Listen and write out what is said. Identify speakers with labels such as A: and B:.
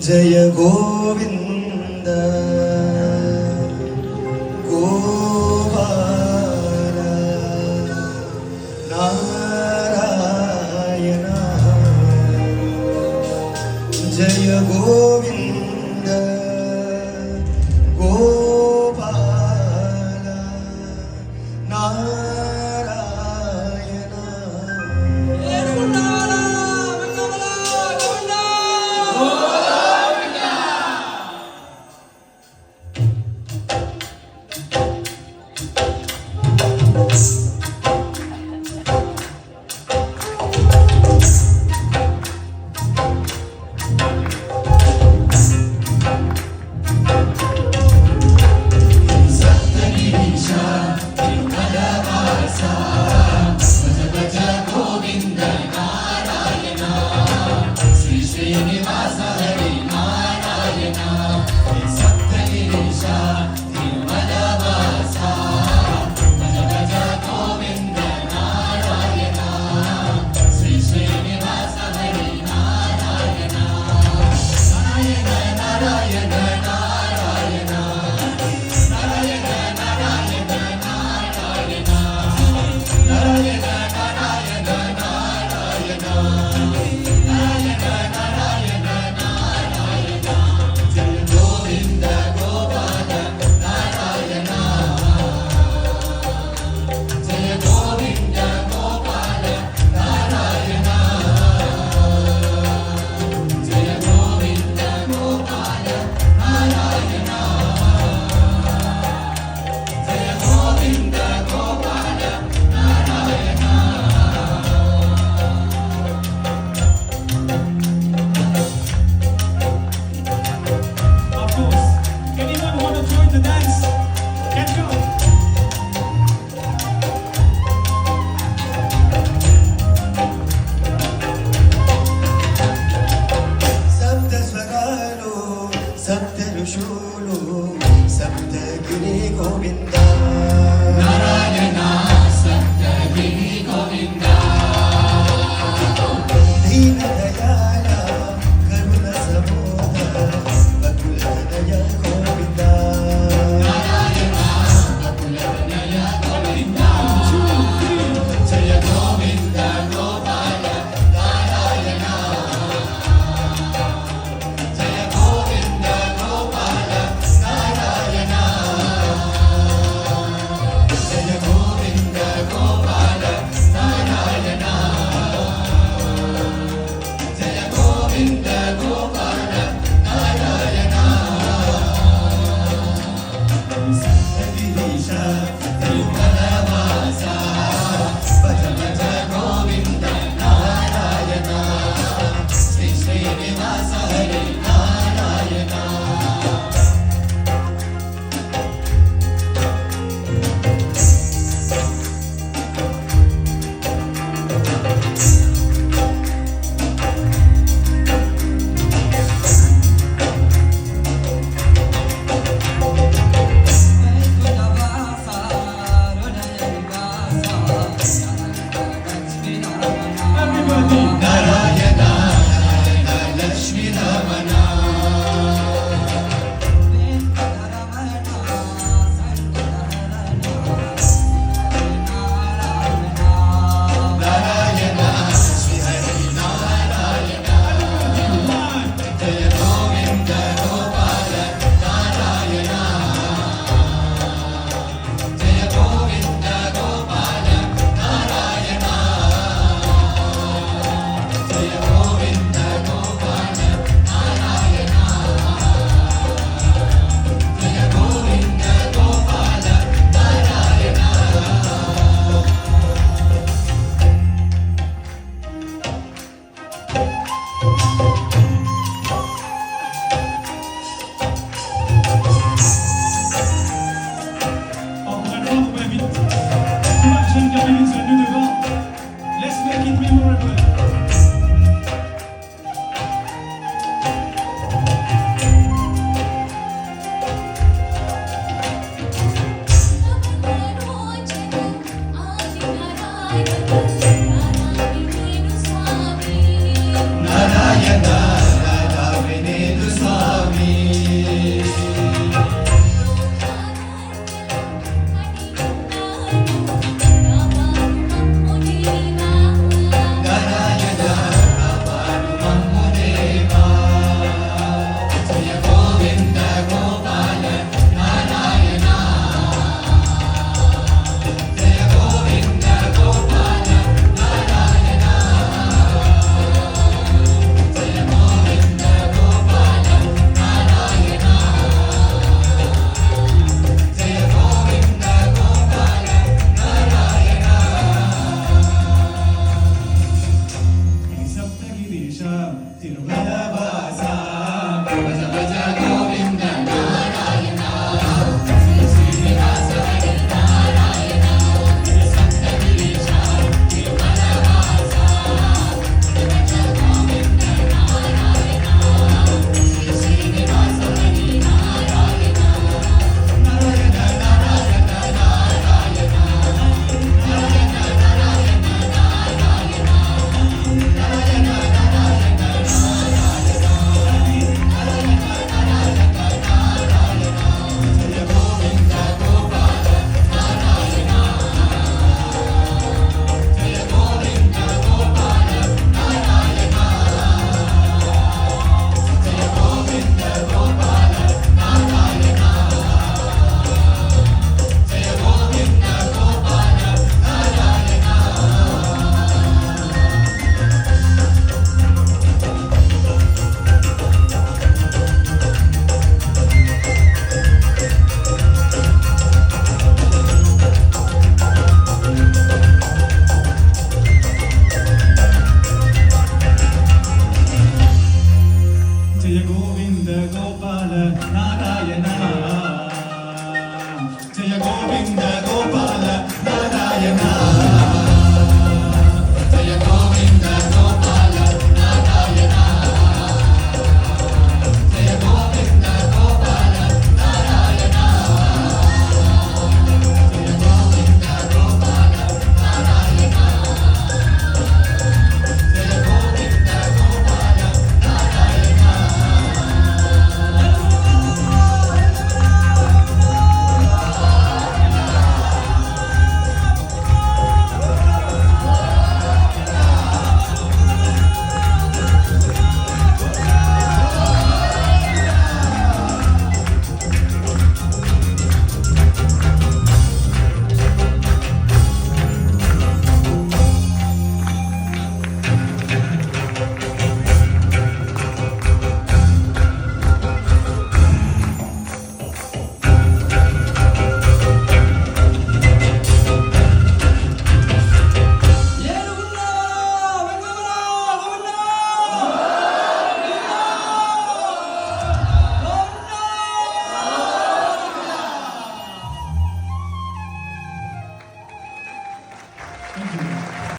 A: జయ గోవింద గోపాల నారాయణ జయ గోవింద గోపాల నారాయణ. సప్తగిరి గోవింద నారాయణ సప్తగిరి గోవింద దీన దయాళ కరుణ సమోద బకుల దయ గోవింద నారాయణ బకుల దయ గోవింద జయ గోవింద గోపాల నారాయణ జయ గోవింద గోపాల నారాయణ జయ గోవింద గోపాల నారాయణ జయ గోవింద గోపాల నారాయణ సప్తగిరీశ తిరుమల వాస భజ భజ గోవింద నారాయణ శ్రీ శ్రీనివాస హరి నారాయణ. నారాయణ లక్ష్మీ రమణ నారాయణ శ్రీ హరి నారాయణ జయ గోవింద గోపాల నారాయణ జయ గోవింద గోపాల నారాయణ జయ గోవింద గోపాల నారాయణ జయ Govinda Gopala Narayana.
B: On va le voir vite. Imagine Camille est venu devant. Let's make it memorable.
C: Thank you.